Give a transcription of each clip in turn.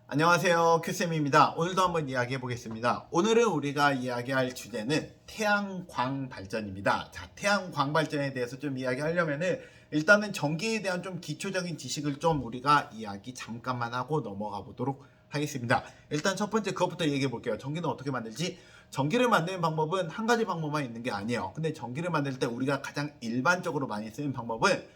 안녕하세요, 큐쌤입니다. 오늘도 한번 이야기해 보겠습니다. 오늘은 우리가 이야기할 주제는 태양광 발전입니다. 자, 태양광 발전에 대해서 좀 이야기하려면은 일단은 전기에 대한 좀 기초적인 지식을 좀 우리가 이야기 잠깐만 하고 넘어가 보도록 하겠습니다. 일단 첫 번째 그것부터 얘기해 볼게요. 전기는 어떻게 만들지? 전기를 만드는 방법은 한 가지 방법만 있는 게 아니에요. 근데 전기를 만들 때 우리가 가장 일반적으로 많이 쓰는 방법은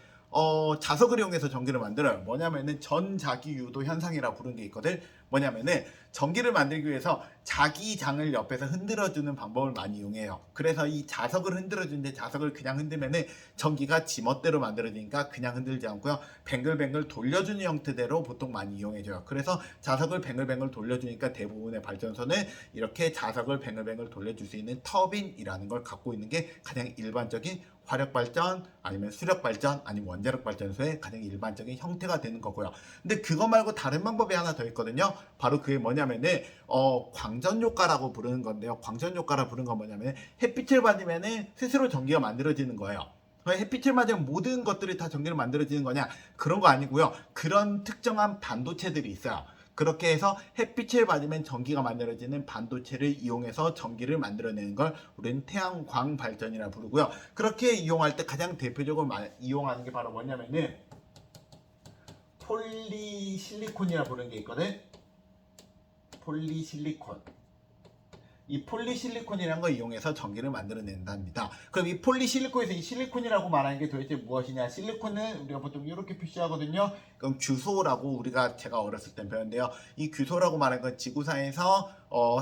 자석을 이용해서 전기를 만들어요. 뭐냐면은 전자기 유도 현상이라 부르는 게 있거든. 뭐냐면은 전기를 만들기 위해서 자기장을 옆에서 흔들어주는 방법을 많이 이용해요. 그래서 이 자석을 흔들어주는데 자석을 그냥 흔들면은 전기가 지멋대로 만들어지니까 그냥 흔들지 않고요. 뱅글뱅글 돌려주는 형태대로 보통 많이 이용해줘요. 그래서 자석을 뱅글뱅글 돌려주니까 대부분의 발전소는 이렇게 자석을 뱅글뱅글 돌려줄 수 있는 터빈이라는 걸 갖고 있는 게 가장 일반적인 화력발전 아니면 수력발전 아니면 원자력발전소의 가장 일반적인 형태가 되는 거고요. 근데 그거 말고 다른 방법이 하나 더 있거든요. 바로 그게 뭐냐면은 광전효과라고 부르는 건데요. 광전효과라 부르는 건 뭐냐면 햇빛을 받으면은 스스로 전기가 만들어지는 거예요. 햇빛을 맞으면 모든 것들이 다 전기를 만들어지는 거냐? 그런 거 아니고요. 그런 특정한 반도체들이 있어요. 그렇게 해서 햇빛을 받으면 전기가 만들어지는 반도체를 이용해서 전기를 만들어내는 걸 우리는 태양광 발전이라 부르고요. 그렇게 이용할 때 가장 대표적으로 이용하는 게 바로 뭐냐면은 폴리실리콘이라 부르는 게 있거든. 폴리실리콘. 이 폴리실리콘이라는 걸 이용해서 전기를 만들어낸답니다. 그럼 이 폴리실리콘에서 이 실리콘이라고 말하는 게 도대체 무엇이냐? 실리콘은 우리가 보통 이렇게 표시하거든요. 그럼 규소라고 우리가 제가 어렸을 때 배웠는데요. 이 규소라고 말하는 건 지구상에서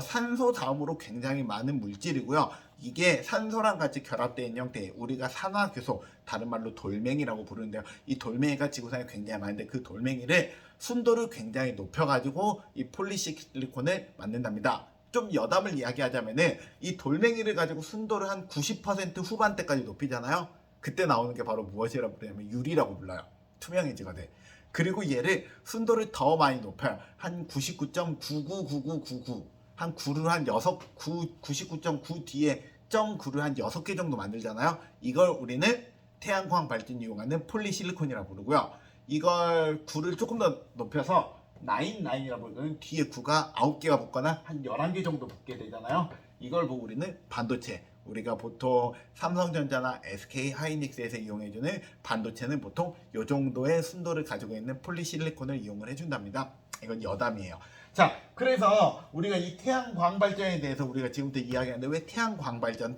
산소 다음으로 굉장히 많은 물질이고요. 이게 산소랑 같이 결합되어 있는 형태, 우리가 산화규소, 다른 말로 돌멩이라고 부르는데요. 이 돌멩이가 지구상에 굉장히 많은데 그 돌멩이를 순도를 굉장히 높여가지고 이 폴리실리콘을 만든답니다. 좀 여담을 이야기하자면은 이 돌멩이를 가지고 순도를 한 90% 후반대까지 높이잖아요. 그때 나오는 게 바로 무엇이라고 부르냐면 유리라고 불러요. 투명해지가 돼. 그리고 얘를 순도를 더 많이 높여요. 한 99.999999 한 9를 한 6, 99.9 뒤에 0.9를 한 6개 정도 만들잖아요. 이걸 우리는 태양광 발전 이용하는 폴리실리콘이라고 부르고요. 이걸 9를 조금 더 높여서 99이라고 부르는 뒤에 9가 9개가 붙거나 한 11개 정도 붙게 되잖아요. 이걸 보고 우리는 반도체, 우리가 보통 삼성전자나 SK 하이닉스에서 이용해주는 반도체는 보통 이 정도의 순도를 가지고 있는 폴리실리콘을 이용을 해준답니다. 이건 여담이에요. 자, 그래서 우리가 이 태양광 발전에 대해서 우리가 지금부터 이야기하는데 왜 태양광 발전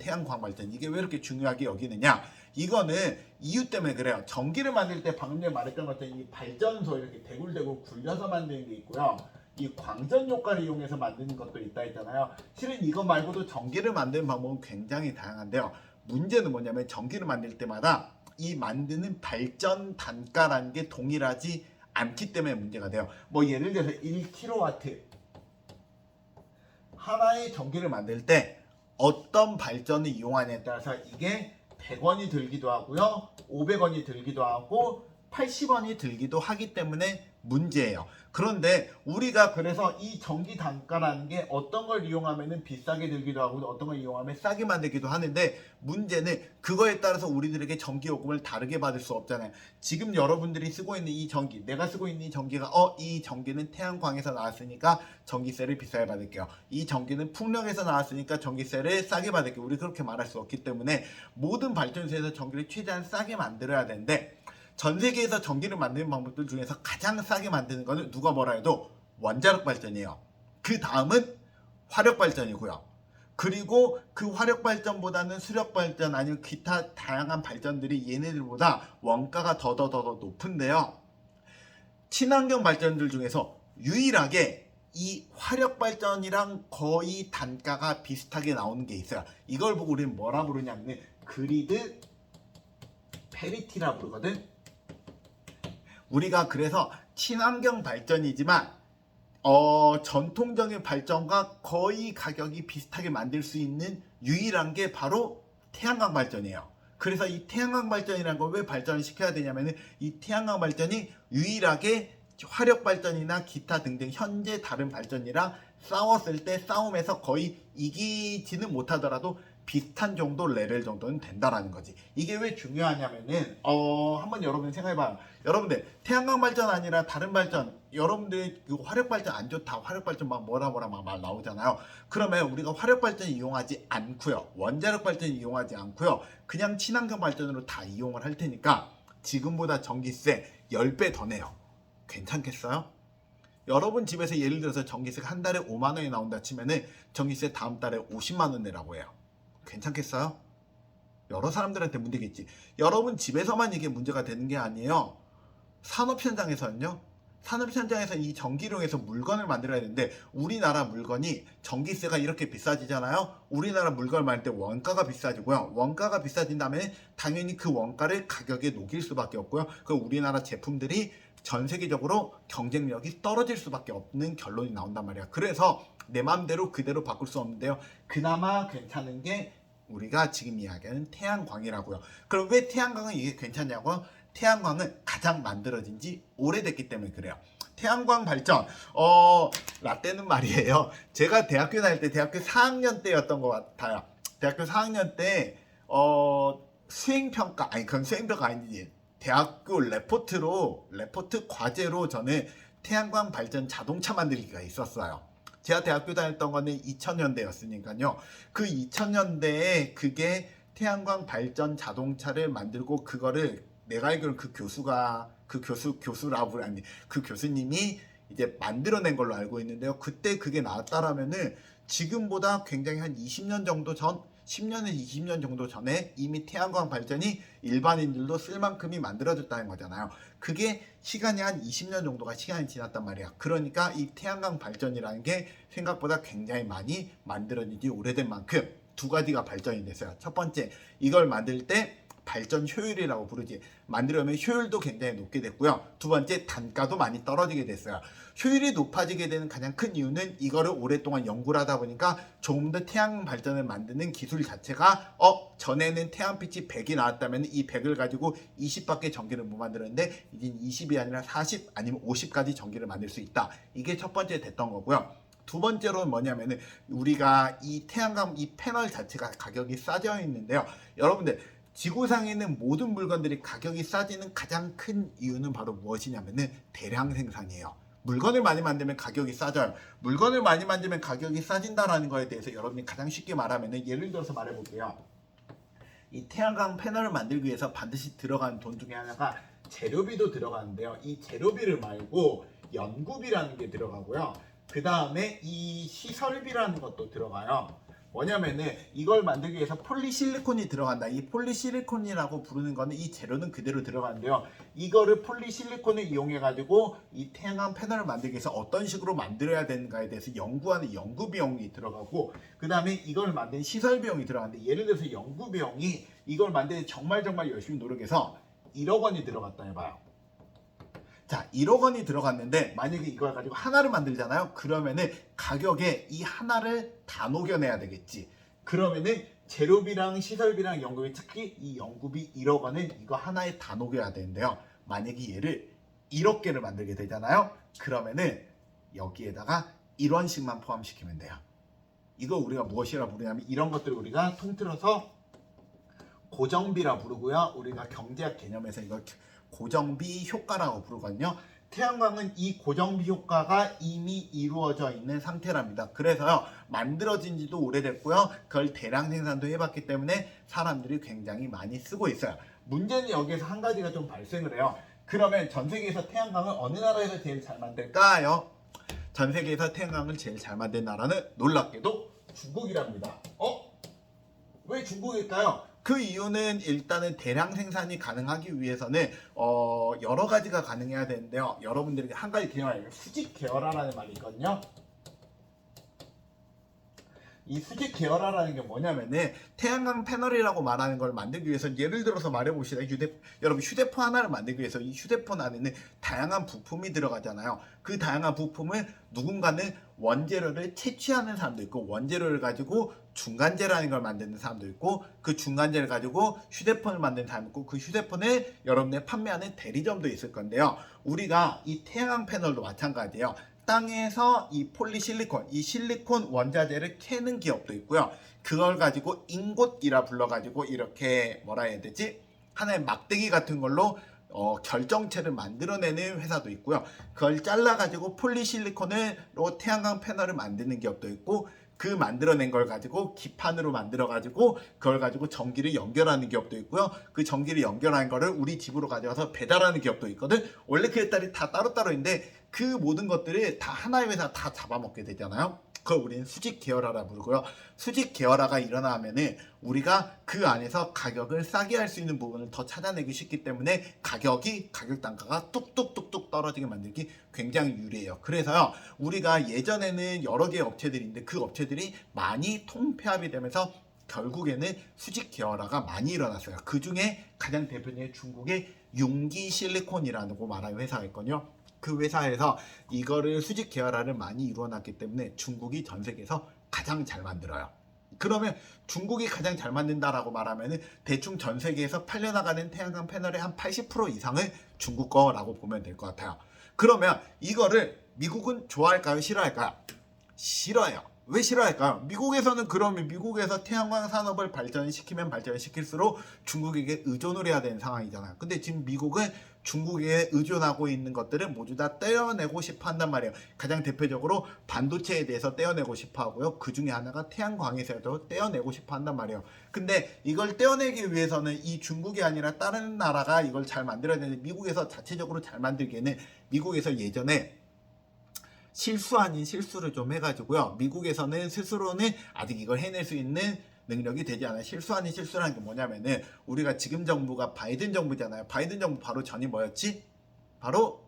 이게 왜 이렇게 중요하게 여기느냐? 이거는 이유 때문에 그래요. 전기를 만들 때 방금 전에 말했던 것처럼 이 발전소 이렇게 대굴대굴 굴려서 만드는 게 있고요. 이 광전 효과를 이용해서 만드는 것도 있다 했잖아요. 실은 이거 말고도 전기를 만드는 방법은 굉장히 다양한데요. 문제는 뭐냐면 전기를 만들 때마다 이 만드는 발전 단가라는 게 동일하지 않기 때문에 문제가 돼요. 뭐 예를 들어서 1kW 하나의 전기를 만들 때 어떤 발전을 이용하냐에 따라서 이게 100원이 들기도 하고요. 500원이 들기도 하고 80원이 들기도 하기 때문에 문제예요. 그런데 우리가 그래서 이 전기 단가라는 게 어떤 걸 이용하면 비싸게 들기도 하고 어떤 걸 이용하면 싸게 만들기도 하는데 문제는 그거에 따라서 우리들에게 전기 요금을 다르게 받을 수 없잖아요. 지금 여러분들이 쓰고 있는 이 전기, 내가 쓰고 있는 이 전기가 이 전기는 태양광에서 나왔으니까 전기세를 비싸게 받을게요. 이 전기는 풍력에서 나왔으니까 전기세를 싸게 받을게요. 우리 그렇게 말할 수 없기 때문에 모든 발전소에서 전기를 최대한 싸게 만들어야 되는데 전 세계에서 전기를 만드는 방법들 중에서 가장 싸게 만드는 거는 누가 뭐라 해도 원자력 발전이에요. 그 다음은 화력 발전이고요. 그리고 그 화력 발전보다는 수력 발전 아니면 기타 다양한 발전들이 얘네들보다 원가가 더 높은데요. 친환경 발전들 중에서 유일하게 이 화력 발전이랑 거의 단가가 비슷하게 나오는 게 있어요. 이걸 보고 우리는 뭐라 부르냐면 그리드 페리티라 부르거든. 우리가 그래서 친환경 발전이지만 전통적인 발전과 거의 가격이 비슷하게 만들 수 있는 유일한 게 바로 태양광 발전이에요. 그래서 이 태양광 발전이라는 걸 왜 발전을 시켜야 되냐면은 이 태양광 발전이 유일하게 화력 발전이나 기타 등등 현재 다른 발전이랑 싸웠을 때 싸움에서 거의 이기지는 못하더라도 비슷한 정도 레벨 정도는 된다라는 거지. 이게 왜 중요하냐면은 한번 여러분 생각해봐요. 여러분들 태양광 발전 아니라 다른 발전, 여러분들 그 화력 발전 안 좋다, 화력 발전 막 뭐라 막 말 나오잖아요. 그러면 우리가 화력 발전 이용하지 않고요, 원자력 발전 이용하지 않고요, 그냥 친환경 발전으로 다 이용을 할 테니까 지금보다 전기세 10배 더 내요. 괜찮겠어요? 여러분 집에서 예를 들어서 전기세가 한 달에 5만 원이 나온다 치면은 전기세 다음 달에 50만 원 내라고 해요. 괜찮겠어요? 여러 사람들한테 문제겠지. 여러분 집에서만 이게 문제가 되는 게 아니에요. 산업 현장에서는요. 산업 현장에서 이 전기료에서 물건을 만들어야 되는데 우리나라 물건이 전기세가 이렇게 비싸지잖아요. 우리나라 물건을 만들 때 원가가 비싸지고요. 원가가 비싸진 다음에 당연히 그 원가를 가격에 녹일 수밖에 없고요. 그 우리나라 제품들이 전 세계적으로 경쟁력이 떨어질 수밖에 없는 결론이 나온단 말이야. 그래서 내 마음대로 그대로 바꿀 수 없는데요. 그나마 괜찮은 게 우리가 지금 이야기하는 태양광이라고요. 그럼 왜 태양광은 이게 괜찮냐고요? 태양광은 가장 만들어진 지 오래됐기 때문에 그래요. 태양광 발전, 라떼는 말이에요. 제가 대학교 다닐 때 대학교 4학년 때였던 것 같아요. 대학교 4학년 때 수행평가, 아니 그건 수행평가 아니지. 대학교 레포트 과제로 저는 태양광 발전 자동차 만들기가 있었어요. 제가 대학교 다녔던 거는 2000년대였으니까요. 그 2000년대에 그게 태양광 발전 자동차를 만들고 그거를 내가 알기로는 그 교수님이 이제 만들어낸 걸로 알고 있는데요. 그때 그게 나왔다라면은 지금보다 굉장히 한 20년 정도 전, 10년에서 20년 정도 전에 이미 태양광 발전이 일반인들도 쓸 만큼이 만들어졌다는 거잖아요. 그게 시간이 한 20년 정도가 시간이 지났단 말이야. 그러니까 이 태양광 발전이라는 게 생각보다 굉장히 많이 만들어진 지 오래된 만큼 두 가지가 발전이 됐어요. 첫 번째, 이걸 만들 때 발전 효율이라고 부르지. 만들려면 효율도 굉장히 높게 됐고요. 두 번째, 단가도 많이 떨어지게 됐어요. 효율이 높아지게 되는 가장 큰 이유는 이거를 오랫동안 연구를 하다 보니까 조금 더 태양 발전을 만드는 기술 자체가 전에는 태양빛이 100이 나왔다면 이 100을 가지고 20밖에 전기를 못 만들었는데 이제 20이 아니라 40 아니면 50까지 전기를 만들 수 있다. 이게 첫 번째 됐던 거고요. 두 번째로는 뭐냐면은 우리가 이 태양광 이 패널 자체가 가격이 싸져 있는데요. 여러분들 지구상에 있는 모든 물건들이 가격이 싸지는 가장 큰 이유는 바로 무엇이냐면은 대량 생산이에요. 물건을 많이 만들면 가격이 싸져요. 물건을 많이 만들면 가격이 싸진다라는 거에 대해서 여러분이 가장 쉽게 말하면은 예를 들어서 말해볼게요. 이 태양광 패널을 만들기 위해서 반드시 들어가는 돈 중에 하나가 재료비도 들어가는데요. 이 재료비를 말고 연구비라는 게 들어가고요. 그 다음에 이 시설비라는 것도 들어가요. 뭐냐면은 이걸 만들기 위해서 폴리실리콘이 들어간다. 이 폴리실리콘이라고 부르는 거는 이 재료는 그대로 들어가는데요. 이거를 폴리실리콘을 이용해 가지고 이 태양광 패널을 만들기 위해서 어떤 식으로 만들어야 되는가에 대해서 연구하는 연구 비용이 들어가고, 그 다음에 이걸 만드는 시설 비용이 들어가는데, 예를 들어서 연구 비용이 이걸 만드는 정말 열심히 노력해서 1억 원이 들어갔다 해봐요. 자, 1억 원이 들어갔는데 만약에 이걸 가지고 하나를 만들잖아요. 그러면은 가격에 이 하나를 다 녹여내야 되겠지. 그러면은 재료비랑 시설비랑 연구비, 특히 이 연구비 1억 원은 이거 하나에 다 녹여야 되는데요. 만약에 얘를 1억 개를 만들게 되잖아요. 그러면은 여기에다가 1원씩만 포함시키면 돼요. 이거 우리가 무엇이라 부르냐면 이런 것들을 우리가 통틀어서 고정비라 부르고요. 우리가 경제학 개념에서 이걸 고정비 효과라고 부르거든요. 태양광은 이 고정비 효과가 이미 이루어져 있는 상태랍니다. 그래서요, 만들어진 지도 오래됐고요. 그걸 대량 생산도 해봤기 때문에 사람들이 굉장히 많이 쓰고 있어요. 문제는 여기에서 한 가지가 좀 발생을 해요. 그러면 전 세계에서 태양광을 어느 나라에서 제일 잘 만들까요? 전 세계에서 태양광을 제일 잘 만든 나라는 놀랍게도 중국이랍니다. 왜 중국일까요? 그 이유는 일단은 대량 생산이 가능하기 위해서는 여러 가지가 가능해야 되는데요. 여러분들에게 한 가지 개념이 수직 계열화라는 말이 있거든요. 이 수직 계열화라는 게 뭐냐면은 태양광 패널이라고 말하는 걸 만들기 위해서, 예를 들어서 말해봅시다. 여러분 휴대폰 하나를 만들기 위해서 이 휴대폰 안에는 다양한 부품이 들어가잖아요. 그 다양한 부품을 누군가는 원재료를 채취하는 사람도 있고, 원재료를 가지고 중간재라는 걸 만드는 사람도 있고, 그 중간재를 가지고 휴대폰을 만드는 사람도 있고, 그 휴대폰을 여러분의 판매하는 대리점도 있을 건데요. 우리가 이 태양광 패널도 마찬가지예요. 땅에서 이 폴리실리콘, 이 실리콘 원자재를 캐는 기업도 있고요. 그걸 가지고 인곳이라 불러가지고 이렇게 뭐라 해야 되지? 하나의 막대기 같은 걸로 결정체를 만들어내는 회사도 있고요. 그걸 잘라가지고 폴리실리콘으로 태양광 패널을 만드는 기업도 있고, 그 만들어낸 걸 가지고 기판으로 만들어가지고 그걸 가지고 전기를 연결하는 기업도 있고요. 그 전기를 연결한 거를 우리 집으로 가져와서 배달하는 기업도 있거든. 원래 그 딸이 다 따로따로 있는데 그 모든 것들을 다 하나의 회사 다 잡아먹게 되잖아요. 그걸 우리는 수직 계열화라 부르고요. 수직 계열화가 일어나면은 우리가 그 안에서 가격을 싸게 할 수 있는 부분을 더 찾아내기 쉽기 때문에 가격 단가가 뚝뚝뚝뚝 떨어지게 만들기 굉장히 유리해요. 그래서요, 우리가 예전에는 여러 개의 업체들이 있는데 그 업체들이 많이 통폐합이 되면서 결국에는 수직 계열화가 많이 일어났어요. 그 중에 가장 대표적인 중국의 융기 실리콘이라고 말하는 회사가 있거든요. 그 회사에서 이거를 수직 계열화를 많이 이루어놨기 때문에 중국이 전 세계에서 가장 잘 만들어요. 그러면 중국이 가장 잘 만든다라고 말하면 대충 전 세계에서 팔려나가는 태양광 패널의 한 80% 이상을 중국 거라고 보면 될 것 같아요. 그러면 이거를 미국은 좋아할까요? 싫어할까요? 싫어요. 왜 싫어할까요? 미국에서는 그러면 미국에서 태양광 산업을 발전시키면 발전시킬수록 중국에게 의존을 해야 되는 상황이잖아요. 근데 지금 미국은 중국에 의존하고 있는 것들은 모두 다 떼어내고 싶어 한단 말이에요. 가장 대표적으로 반도체에 대해서 떼어내고 싶어 하고요. 그 중에 하나가 태양광에서도 떼어내고 싶어 한단 말이에요. 근데 이걸 떼어내기 위해서는 이 중국이 아니라 다른 나라가 이걸 잘 만들어야 되는데, 미국에서 자체적으로 잘 만들기에는 미국에서 예전에 실수 아닌 실수를 좀 해가지고요. 미국에서는 스스로는 아직 이걸 해낼 수 있는 능력이 되지 않아요. 실수 아닌 실수라는 게 뭐냐면은, 우리가 지금 정부가 바이든 정부잖아요. 바이든 정부 바로 전이 뭐였지? 바로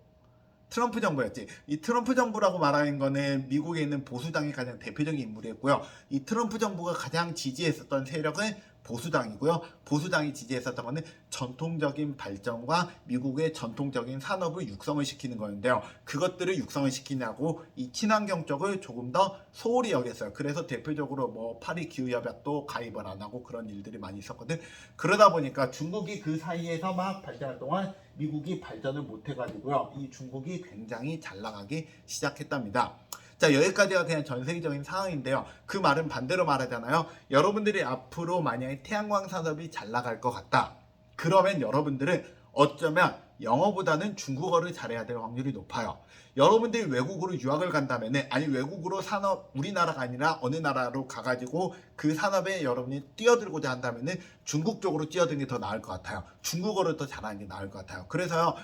트럼프 정부였지. 이 트럼프 정부라고 말하는 거는 미국에 있는 보수당이 가장 대표적인 인물이었고요. 이 트럼프 정부가 가장 지지했었던 세력은 보수당이고요. 보수당이 지지했었던 거는 전통적인 발전과 미국의 전통적인 산업을 육성을 시키는 거였는데요. 그것들을 육성을 시키냐고 이 친환경 쪽을 조금 더 소홀히 여겼어요. 그래서 대표적으로 뭐 파리 기후협약도 가입을 안 하고 그런 일들이 많이 있었거든. 그러다 보니까 중국이 그 사이에서 막 발전할 동안 미국이 발전을 못 해가지고요. 이 중국이 굉장히 잘 나가기 시작했답니다. 자, 여기까지가 그냥 전 세계적인 상황인데요. 그 말은 반대로 말하잖아요. 여러분들이 앞으로 만약에 태양광 산업이 잘 나갈 것 같다. 그러면 여러분들은 어쩌면 영어보다는 중국어를 잘해야 될 확률이 높아요. 여러분들이 외국으로 유학을 간다면은, 아니 외국으로 산업, 우리나라가 아니라 어느 나라로 가가지고 그 산업에 여러분이 뛰어들고자 한다면은 중국 쪽으로 뛰어드는 게 더 나을 것 같아요. 중국어를 더 잘하는 게 나을 것 같아요. 그래서요,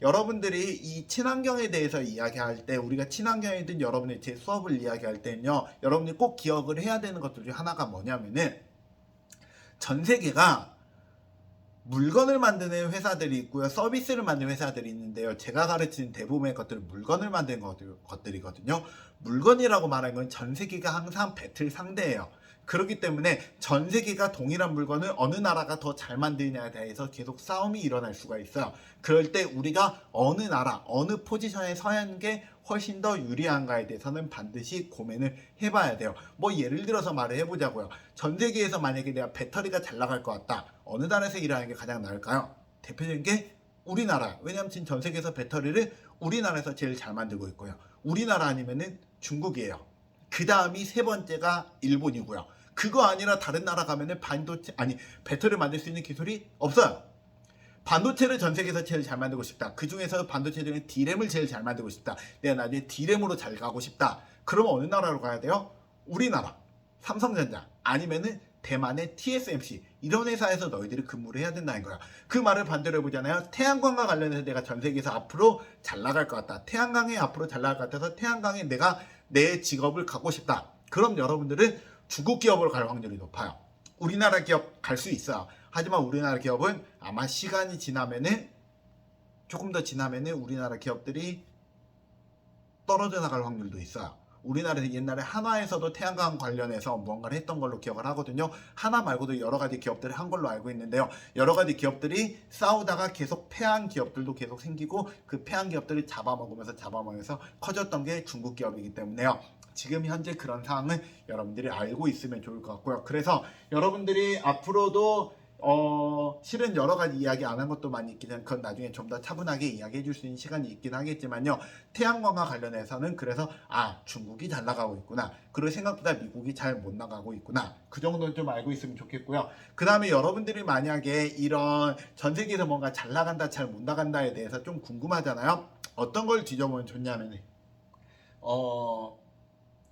여러분들이 이 친환경에 대해서 이야기할 때, 우리가 친환경이든 여러분이 제 수업을 이야기할 때는요, 여러분이 꼭 기억을 해야 되는 것들 중 하나가 뭐냐면은, 전 세계가 물건을 만드는 회사들이 있고요. 서비스를 만드는 회사들이 있는데요. 제가 가르치는 대부분의 것들은 물건을 만드는 것들이거든요. 물건이라고 말하는 건 전 세계가 항상 배틀 상대예요. 그렇기 때문에 전 세계가 동일한 물건을 어느 나라가 더 잘 만드냐에 대해서 계속 싸움이 일어날 수가 있어요. 그럴 때 우리가 어느 나라, 어느 포지션에 서야 하는 게 훨씬 더 유리한가에 대해서는 반드시 고민을 해봐야 돼요. 뭐 예를 들어서 말을 해보자고요. 전 세계에서 만약에 내가 배터리가 잘 나갈 것 같다. 어느 나라에서 일하는 게 가장 나을까요? 대표적인 게 우리나라. 왜냐하면 지금 전 세계에서 배터리를 우리나라에서 제일 잘 만들고 있고요. 우리나라 아니면은 중국이에요. 그 다음이 세 번째가 일본이고요. 그거 아니라 다른 나라 가면은 배터리 만들 수 있는 기술이 없어요. 반도체를 전 세계에서 제일 잘 만들고 싶다. 그 중에서 반도체 중에 D램을 제일 잘 만들고 싶다. 내가 나중에 D램으로 잘 가고 싶다. 그러면 어느 나라로 가야 돼요? 우리나라, 삼성전자, 아니면은 대만의 TSMC, 이런 회사에서 너희들이 근무를 해야 된다는 거야. 그 말을 반대로 해보잖아요. 태양광과 관련해서 내가 전 세계에서 앞으로 잘 나갈 것 같다. 태양광에 앞으로 잘 나갈 것 같아서 태양광에 내가 내 직업을 갖고 싶다. 그럼 여러분들은 중국 기업으로 갈 확률이 높아요. 우리나라 기업 갈 수 있어요. 하지만 우리나라 기업은 아마 시간이 지나면은, 조금 더 지나면은 우리나라 기업들이 떨어져 나갈 확률도 있어요. 우리나라에서 옛날에 한화에서도 태양광 관련해서 무언가를 했던 걸로 기억을 하거든요. 한화 말고도 여러 가지 기업들을 한 걸로 알고 있는데요. 여러 가지 기업들이 싸우다가 계속 패한 기업들도 계속 생기고, 그 패한 기업들을 잡아먹으면서 커졌던 게 중국 기업이기 때문에요. 지금 현재 그런 상황은 여러분들이 알고 있으면 좋을 것 같고요. 그래서 여러분들이 앞으로도 실은 여러 가지 이야기 안 한 것도 많이 있긴 한데 그건 나중에 좀 더 차분하게 이야기해 줄 수 있는 시간이 있긴 하겠지만요. 태양광과 관련해서는 그래서 중국이 잘 나가고 있구나. 그리고 생각보다 미국이 잘 못 나가고 있구나. 그 정도는 좀 알고 있으면 좋겠고요. 그 다음에 여러분들이 만약에 이런 전 세계에서 뭔가 잘 나간다 잘 못 나간다에 대해서 좀 궁금하잖아요. 어떤 걸 뒤져보면 좋냐면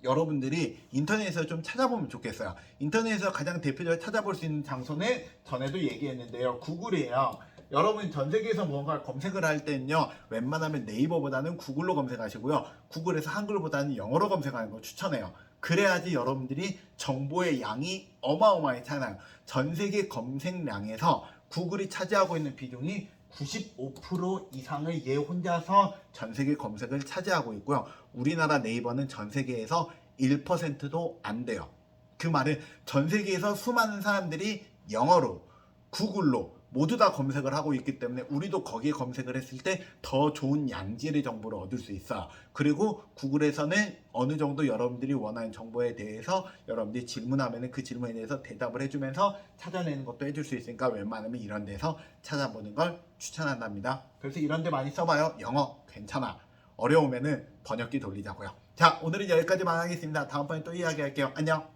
여러분들이 인터넷에서 좀 찾아보면 좋겠어요. 인터넷에서 가장 대표적으로 찾아볼 수 있는 장소는 전에도 얘기했는데요. 구글이에요. 여러분 전 세계에서 뭔가 검색을 할 때는요. 웬만하면 네이버보다는 구글로 검색하시고요. 구글에서 한글보다는 영어로 검색하는 거 추천해요. 그래야지 여러분들이 정보의 양이 어마어마하게 차나요. 전 세계 검색량에서 구글이 차지하고 있는 비중이 95% 이상을 얘 혼자서 전 세계 검색을 차지하고 있고요. 우리나라 네이버는 전 세계에서 1%도 안 돼요. 그 말은 전 세계에서 수많은 사람들이 영어로, 구글로 모두 다 검색을 하고 있기 때문에 우리도 거기에 검색을 했을 때 더 좋은 양질의 정보를 얻을 수 있어요. 그리고 구글에서는 어느 정도 여러분들이 원하는 정보에 대해서 여러분들이 질문하면 그 질문에 대해서 대답을 해주면서 찾아내는 것도 해줄 수 있으니까 웬만하면 이런 데서 찾아보는 걸 추천한답니다. 그래서 이런 데 많이 써봐요. 영어 괜찮아. 어려우면은 번역기 돌리자고요. 자, 오늘은 여기까지만 하겠습니다. 다음번에 또 이야기할게요. 안녕.